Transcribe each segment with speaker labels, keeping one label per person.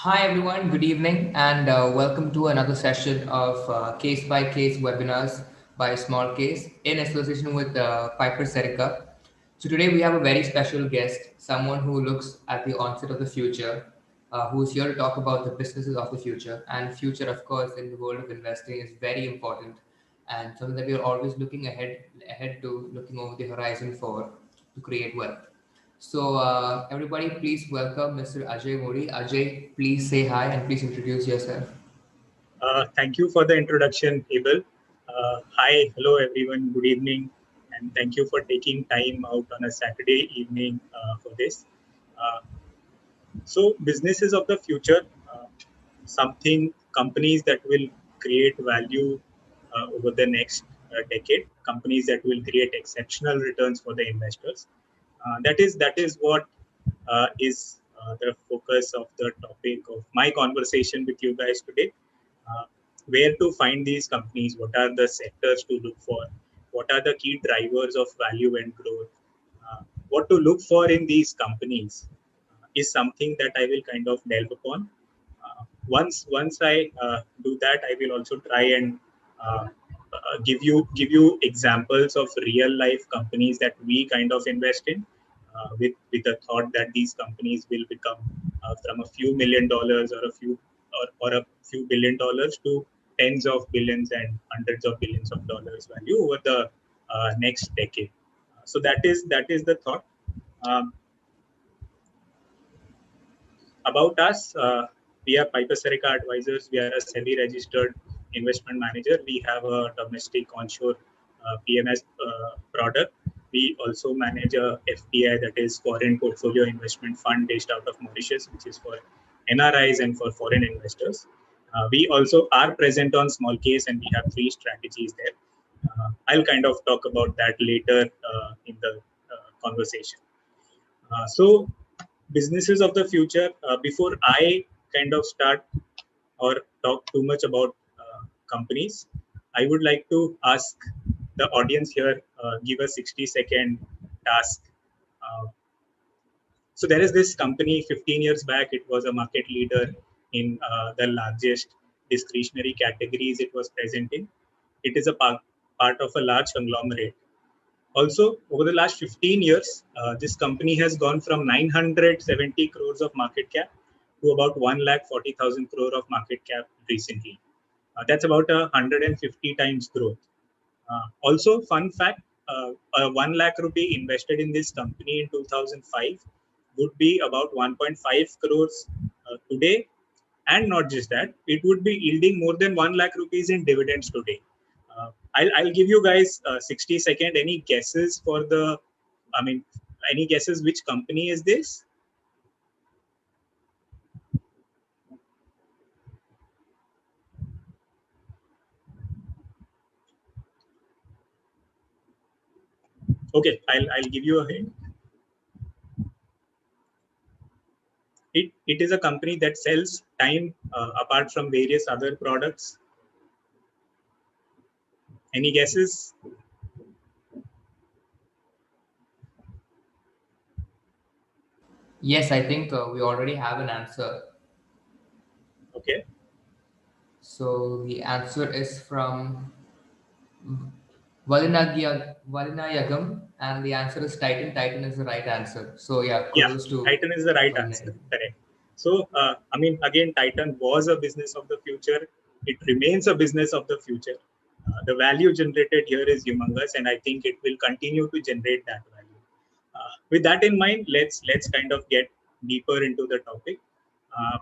Speaker 1: Hi everyone, good evening, and welcome to another session of case by case webinars by Small Case in association with Piper Serica. So, today we have a very special guest, someone who looks at the onset of the future, who is here to talk about the businesses of the future. And future, of course, in the world of investing is very important and something that we are always looking ahead to, looking over the horizon for to create wealth. So, everybody, please welcome Mr. Ajay Modi. Ajay, please say hi and please introduce yourself.
Speaker 2: Thank you for the introduction, Abel. Hi, hello everyone, good evening, and thank you for taking time out on a Saturday evening for this. Uh, so, businesses of the future, something companies that will create value over the next decade, companies that will create exceptional returns for the investors. That is what is the focus of the topic of my conversation with you guys today. Uh, where to find these companies? What are the sectors to look for? What are the key drivers of value and growth? What to look for in these companies is something that I will kind of delve upon. Once I do that, I will also try and give you examples of real life companies that we kind of invest in, with the thought that these companies will become from a few $1 million or a few $1 billion to tens of billions and hundreds of billions of dollars value over the next decade. So that is the thought. Um, about us, we are Piper Serica Advisors. We are a SEBI registered investment manager. We have a domestic onshore PMS product. We also manage a FPI, that is Foreign Portfolio Investment Fund, based out of Mauritius, which is for NRIs and for foreign investors. We also are present on small case, and we have 3 strategies there. I'll kind of talk about that later in the conversation. So businesses of the future, before I kind of start or talk too much about companies, I would like to ask the audience here, give a 60-second task. uh, so there is this company 15 years back. It was a market leader in the largest discretionary categories it was present in. It is a part of a large conglomerate. Also, over the last 15 years, this company has gone from 970 crores of market cap to about 1,40,000 crore of market cap recently. That's about 150 times growth. Also, fun fact, a 1 lakh rupee invested in this company in 2005 would be about 1.5 crores today. And not just that, it would be yielding more than 1 lakh rupees in dividends today. I'll give you guys 60 seconds. Any guesses for any guesses which company is this? Okay, I'll give you a hint. It is a company that sells time apart from various other products. Any guesses?
Speaker 1: Yes, I think we already have an answer.
Speaker 2: Okay.
Speaker 1: So, the answer is from Valinayagam, and the answer is Titan. Titan is the right answer. So, yeah,
Speaker 2: Yeah,
Speaker 1: kudos to
Speaker 2: Titan is the right answer.
Speaker 1: Valinayagam.
Speaker 2: Correct. So, again, Titan was a business of the future. It remains a business of the future. The value generated here is humongous, and I think it will continue to generate that value. With that in mind, let's kind of get deeper into the topic. Uh,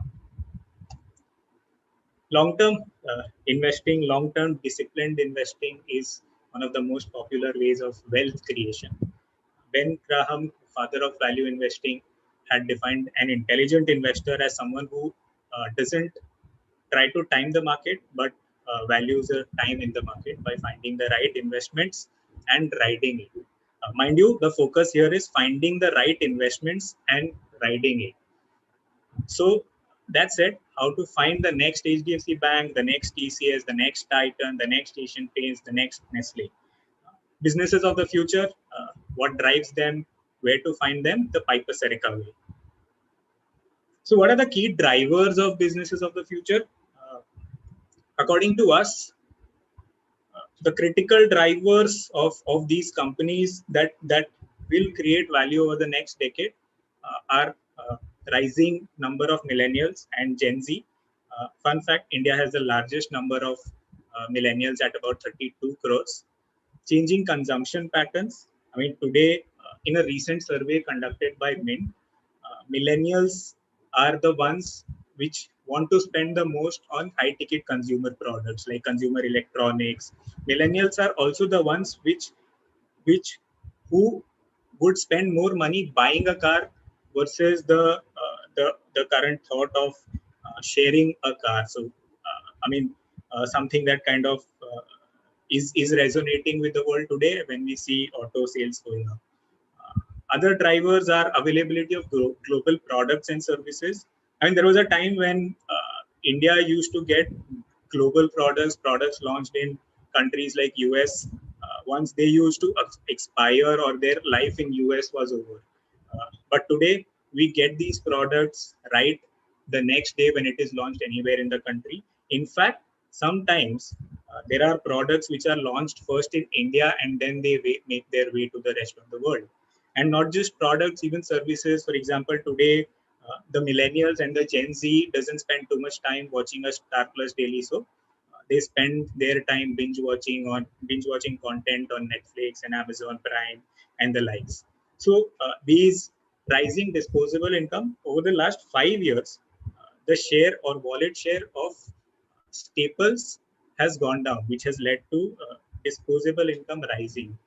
Speaker 2: Long-term investing, long-term disciplined investing is one of the most popular ways of wealth creation. Ben Graham, father of value investing, had defined an intelligent investor as someone who doesn't try to time the market, but values the time in the market by finding the right investments and riding it. Mind you, the focus here is finding the right investments and riding it. So that's it. How to find the next HDFC Bank, the next TCS, the next Titan, the next Asian Paints, the next Nestle. Businesses of the future, what drives them, where to find them, the Piper Serica way. So what are the key drivers of businesses of the future? According to us, the critical drivers of these companies that will create value over the next decade are rising number of millennials and Gen Z. Fun fact, India has the largest number of millennials at about 32 crores. Changing consumption patterns. I mean, today, in a recent survey conducted by Mint, millennials are the ones which want to spend the most on high ticket consumer products like consumer electronics. Millennials are also the ones which who would spend more money buying a car versus the current thought of sharing a car. So I mean, something that kind of is resonating with the world today when we see auto sales going up. Other drivers are availability of global products and services. I mean, there was a time when India used to get global products launched in countries like US. Once they used to expire or their life in US was over. But today, we get these products right the next day when it is launched anywhere in the country. In fact, sometimes there are products which are launched first in India and then they make their way to the rest of the world. And not just products, even services. For example, today, the millennials and the Gen Z doesn't spend too much time watching a Star Plus daily soap. They spend their time binge watching content on Netflix and Amazon Prime and the likes. So these rising disposable income over the last 5 years, the share or wallet share of staples has gone down, which has led to disposable income rising.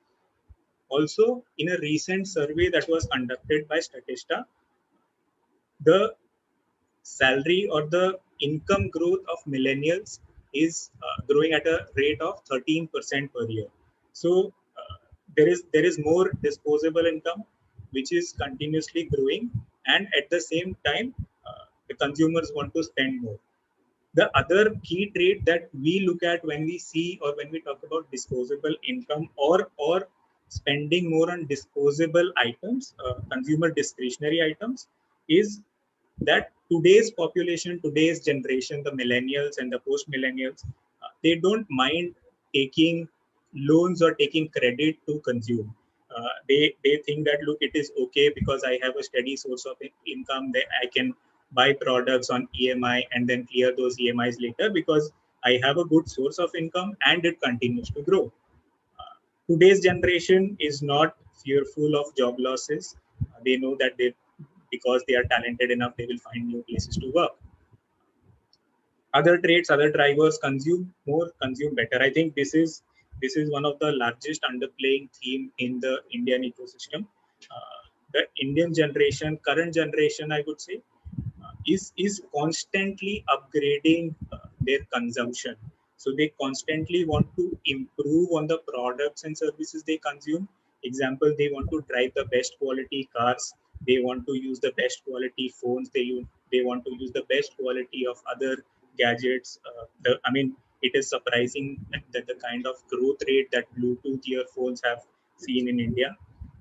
Speaker 2: Also, in a recent survey that was conducted by Statista, the salary or the income growth of millennials is growing at a rate of 13% per year. So there is more disposable income which is continuously growing, and at the same time, the consumers want to spend more. The other key trait that we look at when we see or when we talk about disposable income or spending more on disposable items, consumer discretionary items, is that today's population, today's generation, the millennials and the post millennials, they don't mind taking loans or taking credit to consume. They think that, look, it is okay because I have a steady source of income that I can buy products on EMI and then clear those EMIs later because I have a good source of income and it continues to grow. Today's generation is not fearful of job losses. They know that because they are talented enough, they will find new places to work. Other traits, other drivers: consume more, consume better. I think this is one of the largest underplaying theme in the Indian ecosystem. The Indian generation, current generation, I would say, is constantly upgrading their consumption. So they constantly want to improve on the products and services they consume. Example, they want to drive the best quality cars, they want to use the best quality phones, they want to use the best quality of other gadgets. I mean, it is surprising that the kind of growth rate that Bluetooth earphones have seen in India.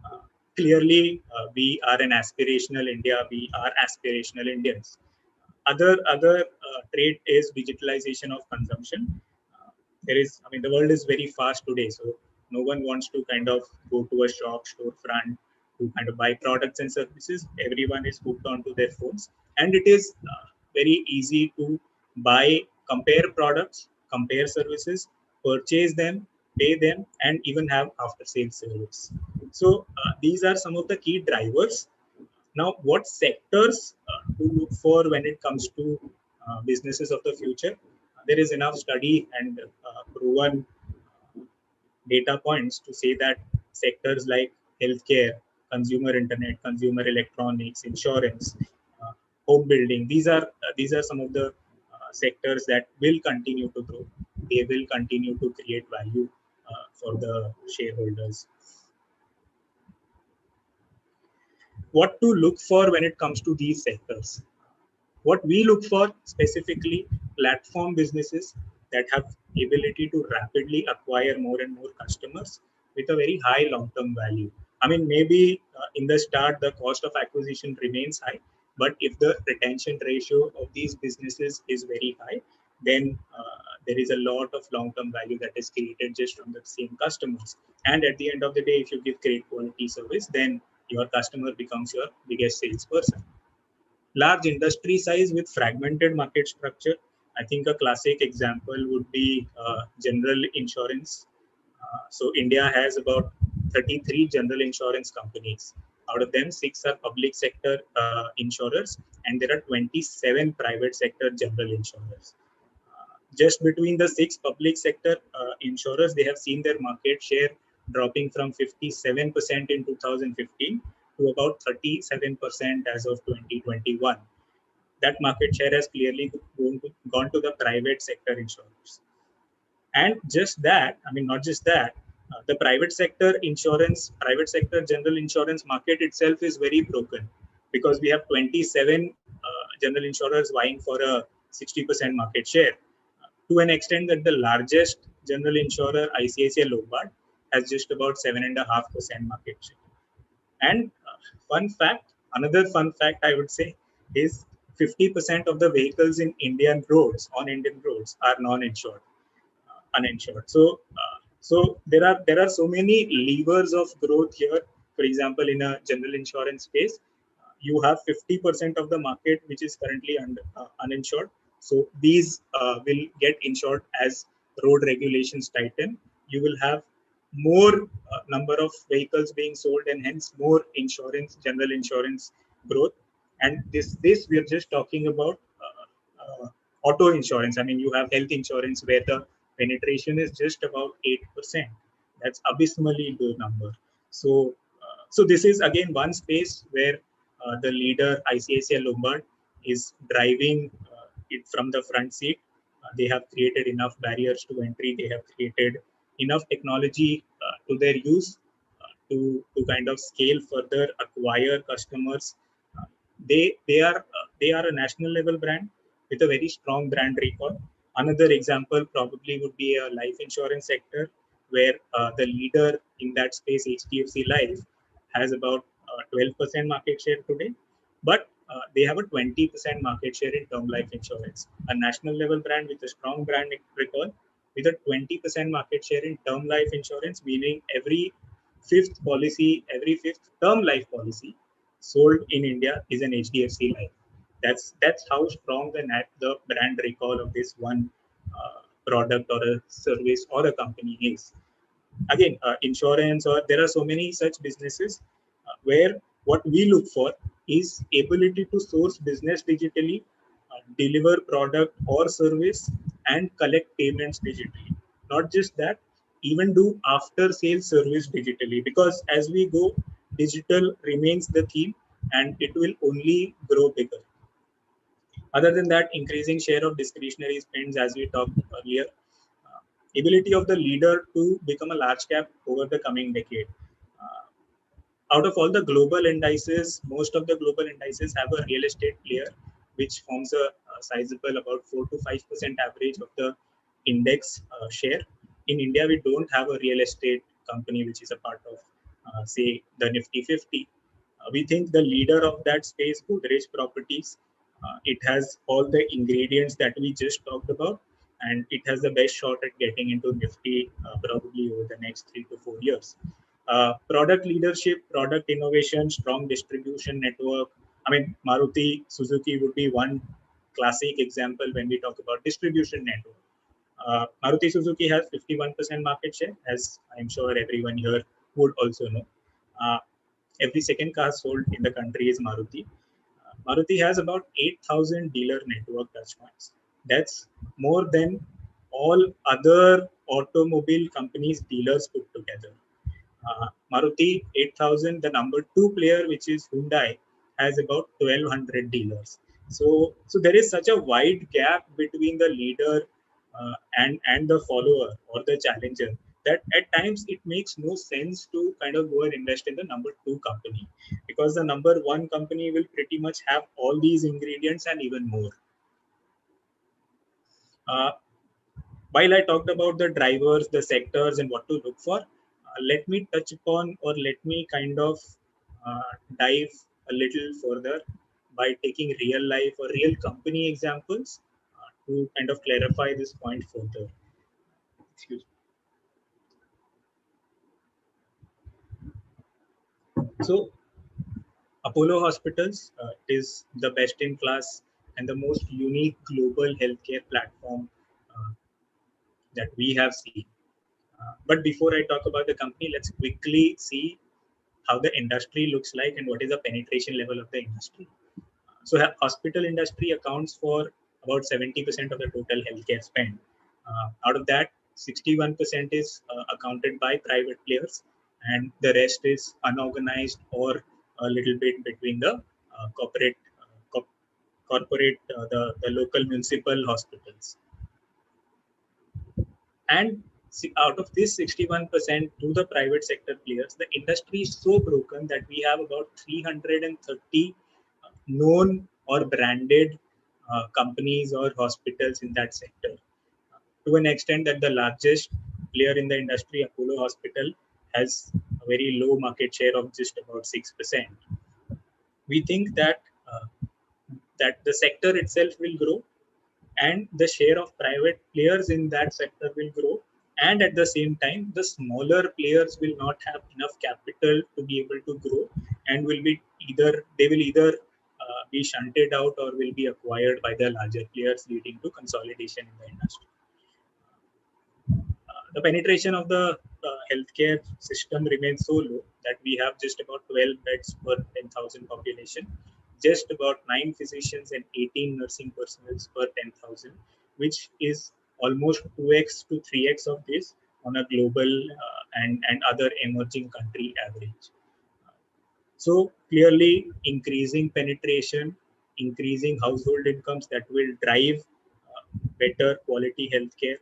Speaker 2: uh, Clearly, we are an aspirational India. We are aspirational Indians. Other trait is digitalization of consumption. I mean, the world is very fast today, so no one wants to kind of go to a shop storefront to kind of buy products and services. Everyone is hooked onto their phones, and it is very easy to buy, compare products, compare services, purchase them, pay them, and even have after sales service. So these are some of the key drivers. Now, what sectors to look for when it comes to businesses of the future? There is enough study and proven data points to say that sectors like healthcare, consumer internet, consumer electronics, insurance, uh, home building, these are some of the sectors that will continue to grow. They will continue to create value for the shareholders. What to look for when it comes to these sectors? What we look for specifically: platform businesses that have ability to rapidly acquire more and more customers with a very high long-term value. I mean, maybe in the start the cost of acquisition remains high, But if the retention ratio of these businesses is very high, then there is a lot of long-term value that is created just from the same customers. And at the end of the day, if you give great quality service, then your customer becomes your biggest salesperson. Large industry size with fragmented market structure. I think a classic example would be general insurance. So India has about 33 general insurance companies. Out of them, 6 are public sector insurers, and there are 27 private sector general insurers. Just between the 6 public sector insurers, they have seen their market share dropping from 57% in 2015 to about 37% as of 2021. That market share has clearly gone to the private sector insurers. And just that, I mean, not just that, the private sector insurance, private sector general insurance market itself is very broken, because we have 27 general insurers vying for a 60% market share, to an extent that the largest general insurer, ICICI Lombard, has just about 7.5% market share. And another fun fact I would say is 50% of the vehicles in Indian roads, on Indian roads, are non-insured, uninsured. So there are so many levers of growth here. For example, in a general insurance space, you have 50% of the market which is currently uninsured. So these will get insured as road regulations tighten. You will have more number of vehicles being sold, and hence more insurance, general insurance growth. And this we are just talking about auto insurance. I mean, you have health insurance where the penetration is just about 8%. That's abysmally low number. So this is again one space where the leader ICICI Lombard is driving it from the front seat. They have created enough barriers to entry. They have created enough technology to their use to kind of scale further, acquire customers. They are a national level brand with a very strong brand recall. Another example probably would be a life insurance sector, where the leader in that space, HDFC Life, has about 12% market share today, but they have a 20% market share in term life insurance. A national level brand with a strong brand recall, with a 20% market share in term life insurance, meaning every fifth term life policy sold in India is an HDFC Life. That's how strong the brand recall of this one product or a service or a company is. Again, insurance, or there are so many such businesses where what we look for is ability to source business digitally, deliver product or service, and collect payments digitally. Not just that, even do after sales service digitally, because as we go, digital remains the theme and it will only grow bigger. Other than that, increasing share of discretionary spends, as we talked earlier, ability of the leader to become a large cap over the coming decade. Out of all the global indices, most of the global indices have a real estate player, which forms a sizable about 4 to 5% average of the index share. In India, we don't have a real estate company which is a part of, say, the Nifty 50. We think the leader of that space, Godrej Properties, it has all the ingredients that we just talked about, and it has the best shot at getting into Nifty probably over the next 3 to 4 years. Product leadership, product innovation, strong distribution network. I mean, Maruti Suzuki would be one classic example when we talk about distribution network. Maruti Suzuki has 51% market share, as I'm sure everyone here would also know. Every second car sold in the country is Maruti. Maruti has about 8,000 dealer network touchpoints. That's more than all other automobile companies' dealers put together. Maruti 8,000, the number 2 player, which is Hyundai, has about 1,200 dealers. So there is such a wide gap between the leader and the follower or the challenger, that at times it makes no sense to kind of go and invest in the number 2 company, because the number 1 company will pretty much have all these ingredients and even more. While I talked about the drivers, the sectors, and what to look for, let me touch upon, or let me kind of dive a little further by taking real life or real company examples to kind of clarify this point further. Excuse me. So Apollo Hospitals is the best in class and the most unique global healthcare platform that we have seen. But before I talk about the company, let's quickly see how the industry looks like and what is the penetration level of the industry. So hospital industry accounts for about 70% of the total healthcare spend. Out of that, 61% is accounted by private players, and the rest is unorganized or a little bit between the corporate, the local municipal hospitals. And out of this 61% to the private sector players, the industry is so broken that we have about 330 known or branded companies or hospitals in that sector. To an extent that the largest player in the industry, Apollo Hospital, has a very low market share of just about 6%. We think that the sector itself will grow and the share of private players in that sector will grow, and at the same time the smaller players will not have enough capital to be able to grow and will be either be shunted out or will be acquired by the larger players, leading to consolidation in the industry. The penetration of the healthcare system remains so low that we have just about 12 beds per 10,000 population, just about 9 physicians and 18 nursing personnel per 10,000, which is almost 2x to 3x of this on a global and other emerging country average. So clearly increasing penetration, increasing household incomes that will drive better quality healthcare,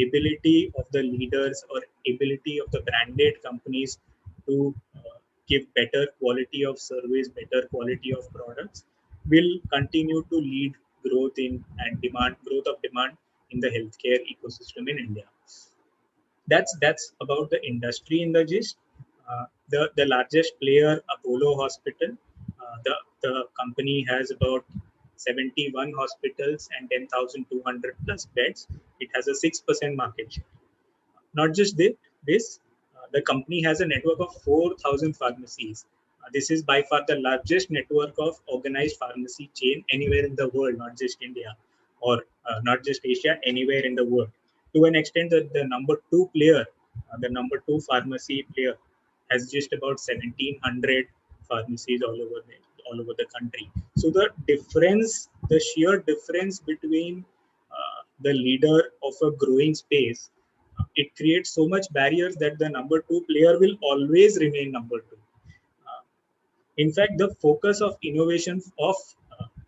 Speaker 2: ability of the leaders or ability of the branded companies to give better quality of service, better quality of products will continue to lead growth in and growth of demand in the healthcare ecosystem in India. That's about the industry in the gist. The largest player, Apollo Hospital, the company has about 71 hospitals and 10,200 plus beds. It has a 6% market share. Not just this, the company has a network of 4,000 pharmacies. This is by far the largest network of organized pharmacy chain anywhere in the world, not just India or not just Asia, anywhere in the world. To an extent that the number two player, the number two pharmacy player, has just about 1,700 pharmacies all over the country. So the difference, the sheer difference between the leader of a growing space, it creates so much barriers that the number two player will always remain number two. In fact, the focus of innovation of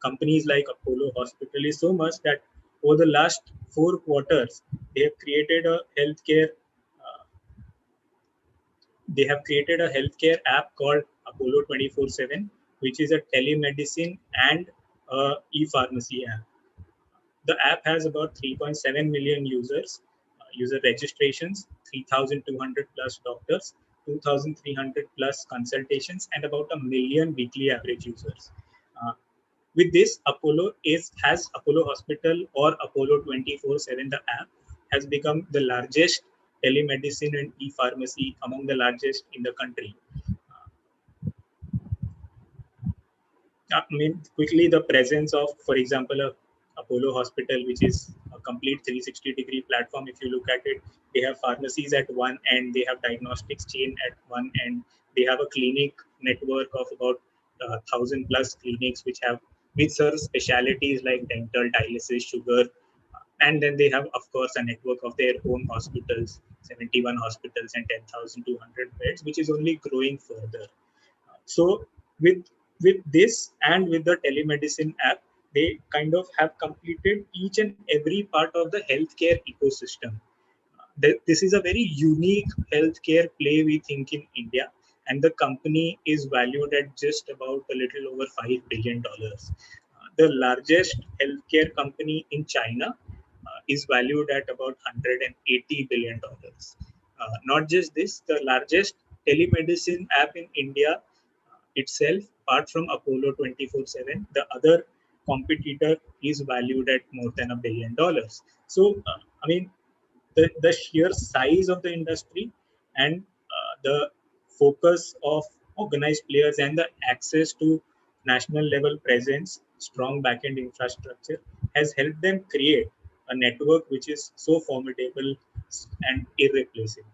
Speaker 2: companies like Apollo Hospital is so much that over the last 4 quarters, they have created a healthcare app called Apollo 24/7, which is a telemedicine and e-pharmacy app. The app has about 3.7 million user registrations, 3,200 plus doctors, 2,300 plus consultations, and about a million weekly average users. With this, has Apollo Hospital or Apollo 24/7, the app has become the largest telemedicine and e-pharmacy, among the largest in the country. I mean, quickly, the presence of, for example, Apollo Hospital, which is a complete 360-degree platform. If you look at it, they have pharmacies at one end, they have diagnostics chain at one end, they have a clinic network of about 1,000 plus clinics, which serve specialities like dental, dialysis, sugar, and then they have, of course, a network of their own hospitals, 71 hospitals and 10,200 beds, which is only growing further. So with this and with the telemedicine app, they kind of have completed each and every part of the healthcare ecosystem. This is a very unique healthcare play, we think, in India, and the company is valued at just about a little over $5 billion. The largest healthcare company in China is valued at about $180 billion. Not just this, the largest telemedicine app in India itself, apart from Apollo 24/7, the other competitor is valued at more than $1 billion. So, I mean, the sheer size of the industry and the focus of organized players and the access to national level presence, strong backend infrastructure has helped them create a network which is so formidable and irreplaceable.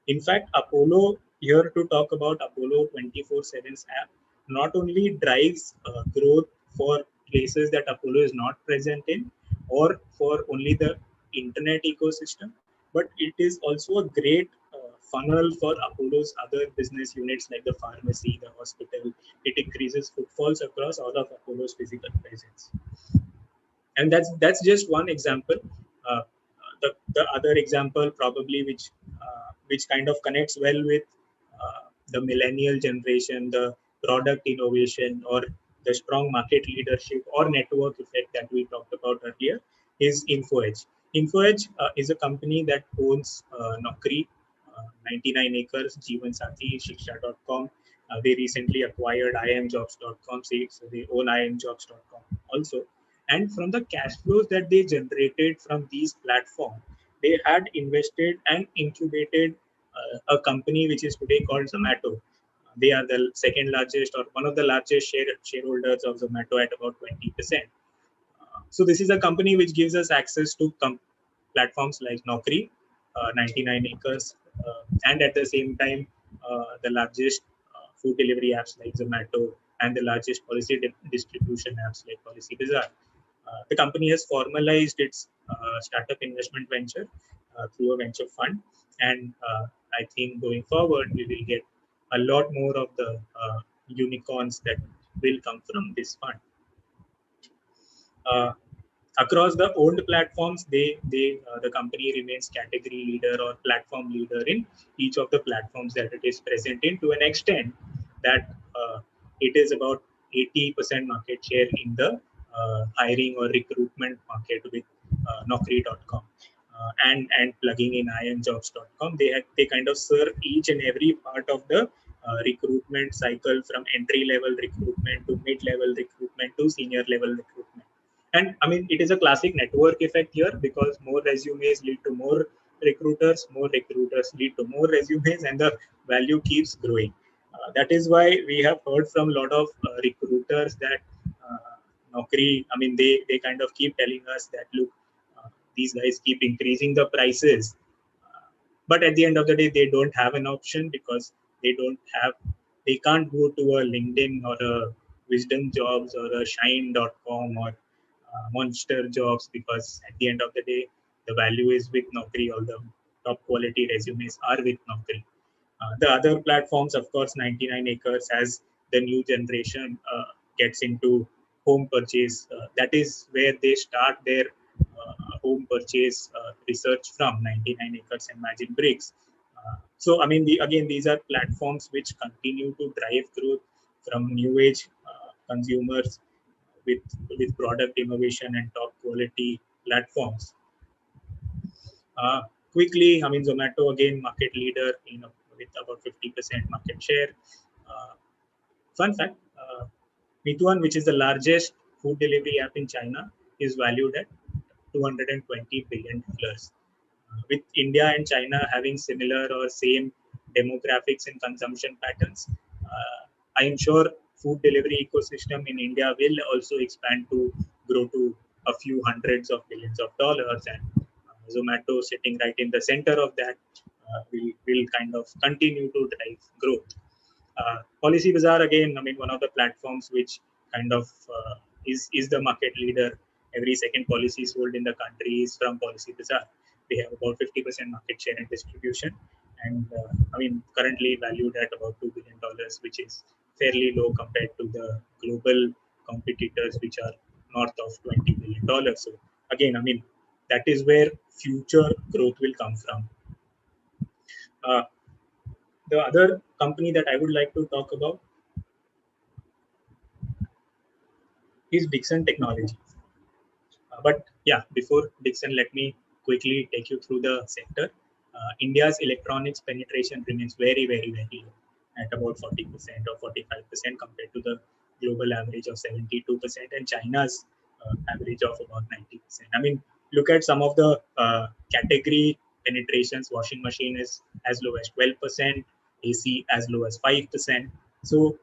Speaker 2: In fact, Apollo, here to talk about Apollo 24/7's app, not only drives growth for places that Apollo is not present in or for only the internet ecosystem, but it is also a great funnel for Apollo's other business units like the pharmacy, the hospital. It increases footfalls across all of Apollo's physical presence. And that's just one example. Uh, the other example probably which kind of connects well with the millennial generation, the product innovation, or the strong market leadership or network effect that we talked about earlier is InfoEdge. InfoEdge is a company that owns Naukri, 99 acres, Jeevan Sathi, Shiksha.com. They recently acquired imjobs.com, so they own imjobs.com also. And from the cash flows that they generated from these platforms, they had invested and incubated a company which is today called Zomato. They are the second largest or one of the largest shareholders of Zomato at about 20%. So this is a company which gives us access to platforms like Naukri, 99 acres, and at the same time, the largest food delivery apps like Zomato and the largest policy distribution apps like Policy Bazaar. The company has formalized its startup investment venture through a venture fund, and I think going forward we will get a lot more of the unicorns that will come from this fund. Uh, Across the owned platforms, the company remains category leader or platform leader in each of the platforms that it is present in, to an extent that it is about 80% market share in the hiring or recruitment market with Naukri.com. And plugging in imjobs.com, they kind of serve each and every part of the recruitment cycle, from entry level recruitment to mid level recruitment to senior level recruitment. And I mean, it is a classic network effect here, because more resumes lead to more recruiters lead to more resumes, and the value keeps growing. That is why we have heard from a lot of recruiters that Naukri, I mean, they kind of keep telling us that, look, these guys keep increasing the prices. But at the end of the day, they don't have an option, because they can't go to a LinkedIn or a Wisdom Jobs or a Shine.com or Monster Jobs, because at the end of the day, the value is with Naukri. All the top quality resumes are with Naukri. The other platforms, of course, 99 acres, as the new generation gets into home purchase. That is where they start their home purchase research from, 99 acres and Magic Bricks. So, I mean, again, these are platforms which continue to drive growth from new age consumers with product innovation and top quality platforms. Quickly, I mean, Zomato, again, market leader, with about 50% market share. Uh, Fun fact, Meituan, which is the largest food delivery app in China, is valued at $220 billion. With India and China having similar or same demographics and consumption patterns, I am sure food delivery ecosystem in India will also expand to grow to a few hundreds of billions of dollars, and Zomato, sitting right in the center of that, will kind of continue to drive growth. Policy Bazaar, again, I mean, one of the platforms which kind of is the market leader. Every second policy sold in the country is from Policy Bazaar. They have about 50% market share and distribution, and I mean, currently valued at about $2 billion, which is fairly low compared to the global competitors, which are north of $20 billion. So again, I mean, that is where future growth will come from. The other company that I would like to talk about is Dixon Technology. But yeah, before Dixon, let me quickly take you through the sector. India's electronics penetration remains very, very, very low, at about 40% or 45% compared to the global average of 72% and China's average of about 90%. I mean, look at some of the category penetrations. Washing machine is as low as 12%, AC as low as 5%. So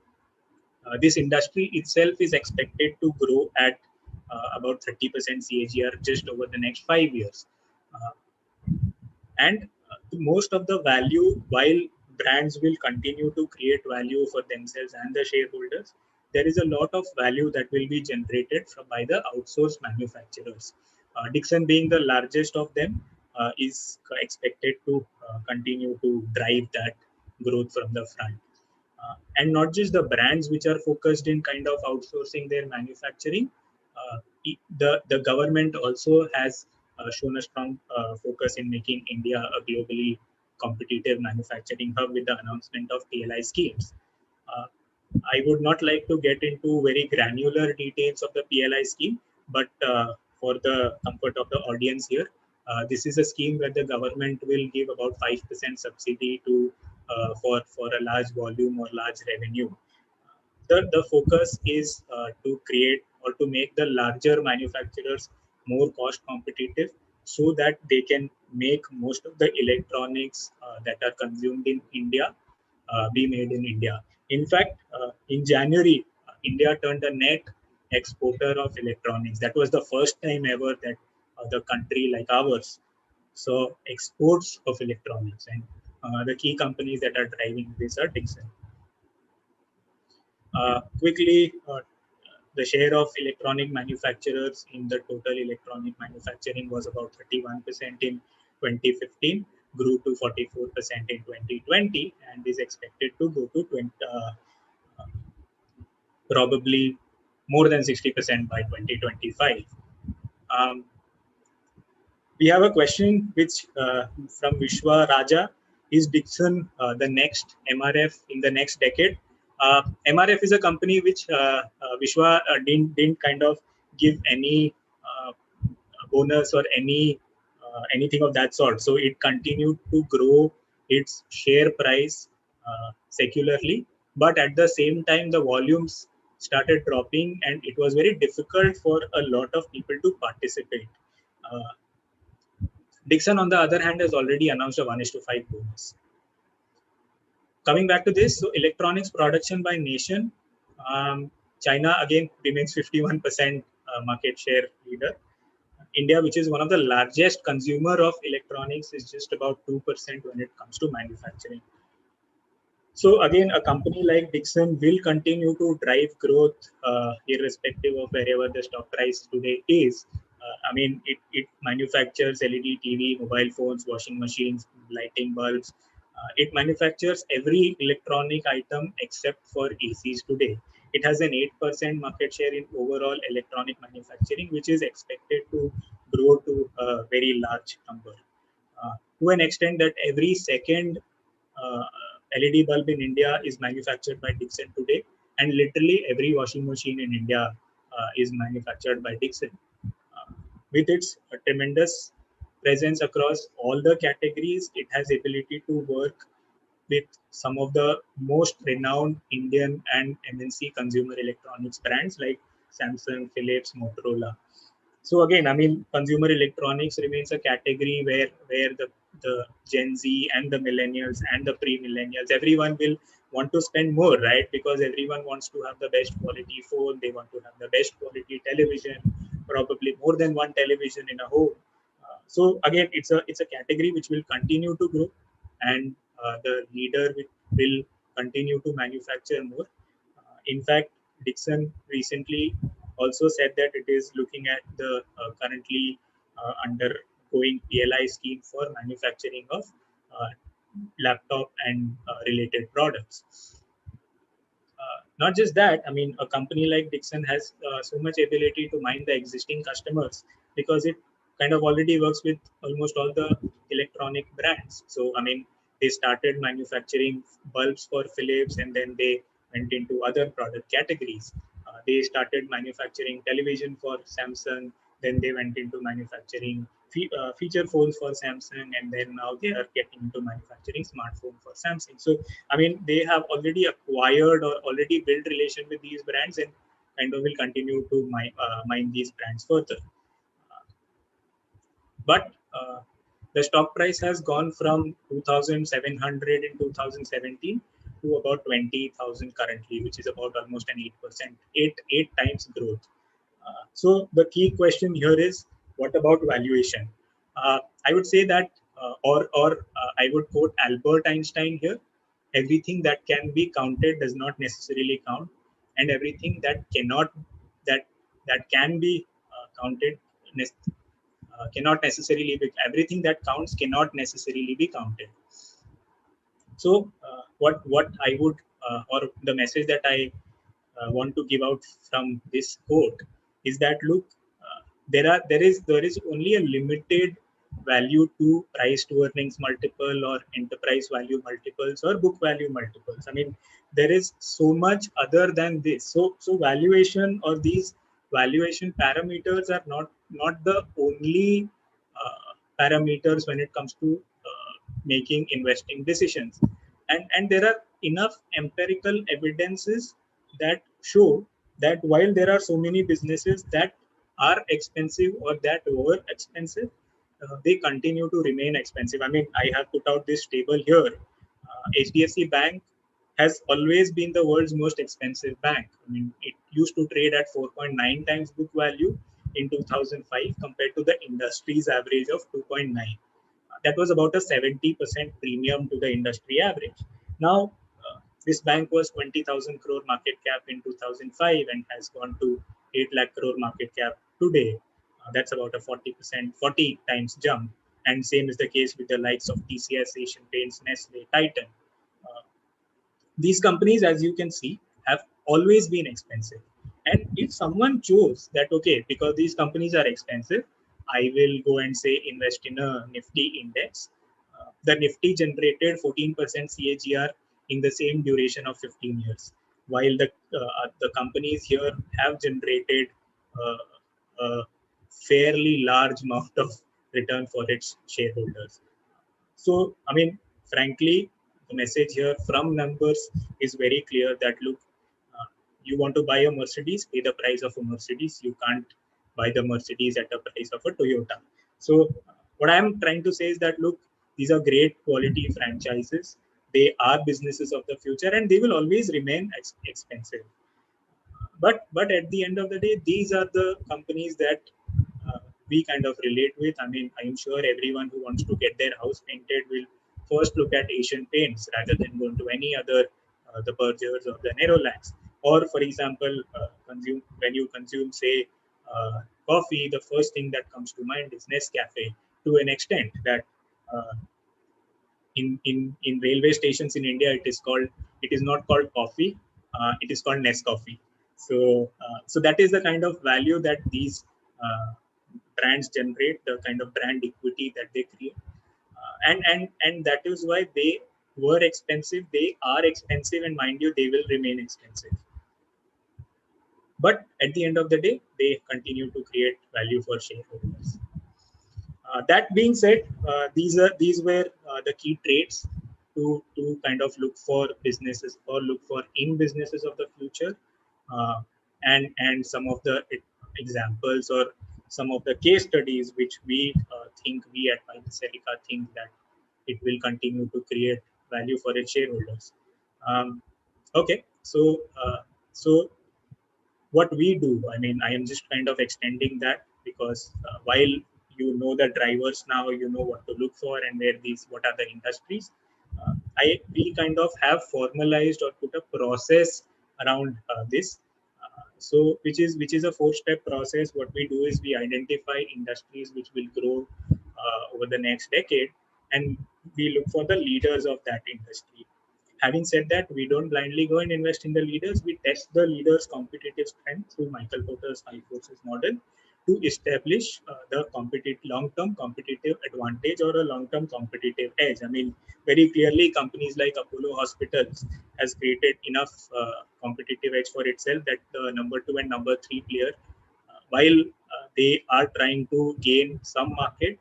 Speaker 2: this industry itself is expected to grow at about 30% CAGR just over the next 5 years. Uh, and most of the value, while brands will continue to create value for themselves and the shareholders, there is a lot of value that will be generated by the outsourced manufacturers. Dixon, being the largest of them, is expected to continue to drive that growth from the front. And not just the brands which are focused in kind of outsourcing their manufacturing. The government also has shown a strong focus in making India a globally competitive manufacturing hub with the announcement of PLI schemes. Uh, I would not like to get into very granular details of the PLI scheme, but for the comfort of the audience here, this is a scheme where the government will give about 5% subsidy to for a large volume or large revenue. The focus is to create or to make the larger manufacturers more cost competitive so that they can make most of the electronics that are consumed in India be made in India. In fact, in January, India turned a net exporter of electronics. That was the first time ever that the country like ours saw exports of electronics. And the key companies that are driving this are Dixon. Quickly, the share of electronic manufacturers in the total electronic manufacturing was about 31% in 2015, grew to 44% in 2020, and is expected to go to probably more than 60% by 2025. Um, we have a question which from Vishwa Raja. Is Dixon the next MRF in the next decade? MRF is a company which Vishwa didn't kind of give any bonus or anything of that sort. So it continued to grow its share price secularly, but at the same time the volumes started dropping, and it was very difficult for a lot of people to participate. Uh, Dixon, on the other hand, has already announced a 1:5 bonus. Coming back to this, so electronics production by nation, China again remains 51% market share leader. India, which is one of the largest consumer of electronics, is just about 2% when it comes to manufacturing. So again, a company like Dixon will continue to drive growth irrespective of wherever the stock price today is. I mean, it manufactures LED TV, mobile phones, washing machines, lighting bulbs. It manufactures every electronic item except for ACs today. It has an 8% market share in overall electronic manufacturing, which is expected to grow to a very large number. To an extent that every second uh, LED bulb in India is manufactured by Dixon today, and literally every washing machine in India is manufactured by Dixon. With its tremendous presence across all the categories, it has ability to work with some of the most renowned Indian and MNC consumer electronics brands like Samsung, Philips, Motorola. So again, I mean, consumer electronics remains a category where the Gen Z and the millennials and the pre-millennials, everyone will want to spend more, right? Because everyone wants to have the best quality phone, they want to have the best quality television, probably more than one television in a home. So again, it's a category which will continue to grow, and the leader will continue to manufacture more. In fact, Dixon recently also said that it is looking at the currently undergoing PLI scheme for manufacturing of laptop and related products. Not just that, I mean, a company like Dixon has so much ability to mine the existing customers because it kind of already works with almost all the electronic brands. So, I mean, they started manufacturing bulbs for Philips, and then they went into other product categories. They started manufacturing television for Samsung. then they went into manufacturing feature phones for Samsung, and then now they are getting into manufacturing smartphone for Samsung. So I mean, they have already acquired or already built relation with these brands, and kind of will continue to mine these brands further. But the stock price has gone from 2,700 in 2017 to about 20,000 currently, which is about almost an 8%, eight times growth. So the key question here is, what about valuation? I would say that, I would quote Albert Einstein here: everything that can be counted does not necessarily count, and everything that cannot that that can be counted cannot necessarily be, everything that counts cannot necessarily be counted. So what I would or the message that I want to give out from this quote is that, look, there is only a limited value to price to earnings multiple or enterprise value multiples or book value multiples. I mean, there is so much other than this. So valuation or these valuation parameters are not the only parameters when it comes to making investing decisions. And there are enough empirical evidences that show that while there are so many businesses that are expensive or that were expensive, they continue to remain expensive. I mean, I have put out this table here. HDFC Bank has always been the world's most expensive bank. I mean, it used to trade at 4.9 times book value in 2005 compared to the industry's average of 2.9. That was about a 70% premium to the industry average. Now, this bank was 20,000 crore market cap in 2005 and has gone to 8 lakh crore market cap today. That's about a 40%, 40 times jump. And same is the case with the likes of TCS, Asian Paints, Nestle, Titan. Uh, these companies, as you can see, have always been expensive. And if someone chose that, okay, because these companies are expensive, I will go and say invest in a Nifty index. The Nifty generated 14% CAGR in the same duration of 15 years, while the companies here have generated a fairly large amount of return for its shareholders. So, I mean, frankly, the message here from numbers is very clear that, look, you want to buy a Mercedes, pay the price of a Mercedes. You can't buy the Mercedes at the price of a Toyota. So, what I'm trying to say is that, look, these are great quality franchises. They are businesses of the future, and they will always remain expensive. But at the end of the day, these are the companies that we kind of relate with. I mean, I'm sure everyone who wants to get their house painted will first look at Asian Paints rather than going to any other the Bergers or the Nerolans. Or, for example, consume when you consume, say, coffee, the first thing that comes to mind is Nescafe. To an extent that uh, in railway stations in India, it is not called coffee, it is called Nescoffee. So that is the kind of value that these brands generate, the kind of brand equity that they create, and that is why they were expensive. They are expensive, and mind you, they will remain expensive. But at the end of the day, they continue to create value for shareholders. That being said, these were the key traits to kind of look for businesses or look for in businesses of the future, uh, and some of the examples or some of the case studies which we think we at Piper Serica think that it will continue to create value for its shareholders. Um, okay, so what we do, I mean, I am just kind of extending that because while you know the drivers now, you know what to look for and where these, what are the industries. I We kind of have formalized or put a process around this. So which is a 4-step process. What we do is we identify industries which will grow over the next decade, and we look for the leaders of that industry. Having said that, we don't blindly go and invest in the leaders. We test the leaders' competitive strength through Michael Porter's high forces model to establish the long-term competitive advantage or a long-term competitive edge. I mean, very clearly, companies like Apollo Hospitals has created enough competitive edge for itself that the number 2 and number 3 player while they are trying to gain some market,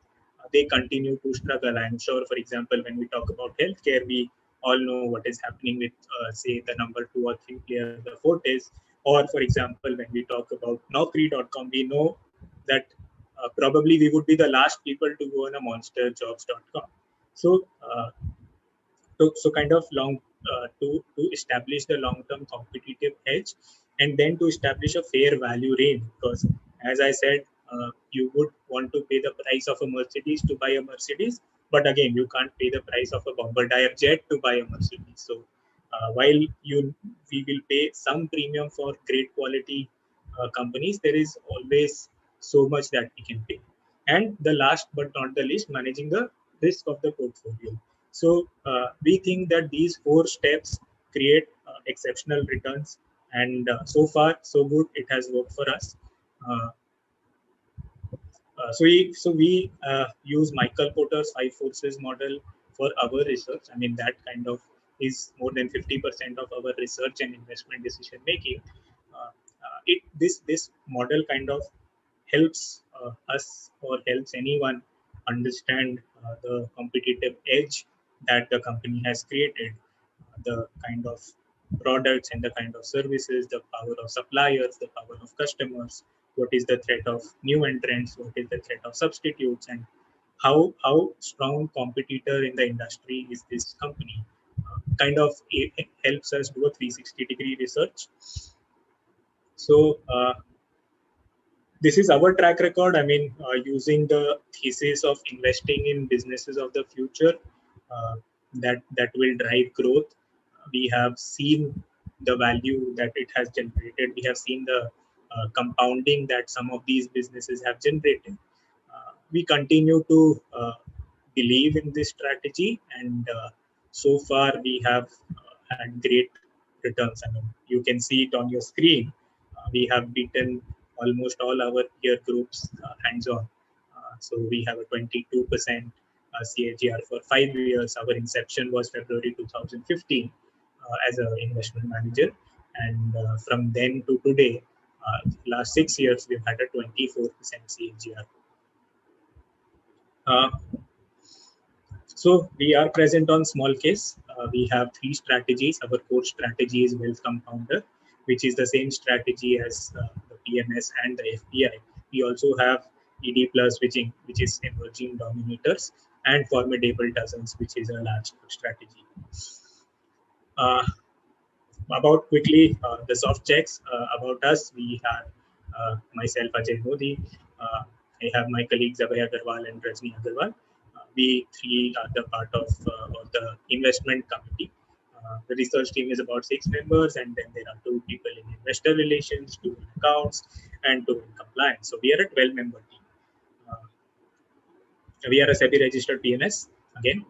Speaker 2: they continue to struggle. I'm sure, for example, when we talk about healthcare, we all know what is happening with, say, the number 2 or 3 player, the Fortis, or for example, when we talk about Naukri.com, we know that probably we would be the last people to go on a monsterjobs.com. So, so kind of to establish the long-term competitive edge, and then to establish a fair value range, because as I said, you would want to pay the price of a Mercedes to buy a Mercedes, but again, you can't pay the price of a Bombardier jet to buy a Mercedes. So while we will pay some premium for great quality companies, there is always so much that we can pay. And the last but not the least, managing the risk of the portfolio. So we think that these 4 steps create exceptional returns, and so far so good. It has worked for us. Uh, so we use Michael Porter's 5 forces model for our research. I mean, that kind of is more than 50% of our research and investment decision making. This model kind of helps us, or helps anyone understand the competitive edge that the company has created, the kind of products and the kind of services, the power of suppliers, the power of customers, what is the threat of new entrants, what is the threat of substitutes, and how strong competitor in the industry is this company. Kind of it helps us do a 360-degree research. So this is our track record. I mean, using the thesis of investing in businesses of the future that will drive growth. We have seen the value that it has generated. We have seen the compounding that some of these businesses have generated. We continue to believe in this strategy, and so far we have had great returns. I mean, you can see it on your screen. We have beaten almost all our peer groups hands-on. So we have a 22% CAGR for 5 years. Our inception was February 2015 as an investment manager, and from then to today, last 6 years, we've had a 24% CAGR. So we are present on small case. We have 3 strategies. Our core strategy is wealth compounder, which is the same strategy as the PMS and the FPI. We also have ED plus, which is emerging dominators, and formidable dozens, which is a large strategy. About quickly the soft checks about us. We have myself, Ajay Modi. I have my colleagues Abhay Agarwal and Rajni Agarwal. We 3 are the part of the investment committee. The research team is about 6 members, and then there are 2 people in investor relations, 2 in accounts, and 2 in compliance. So we are a 12-member team. We are a SEBI registered PMS again.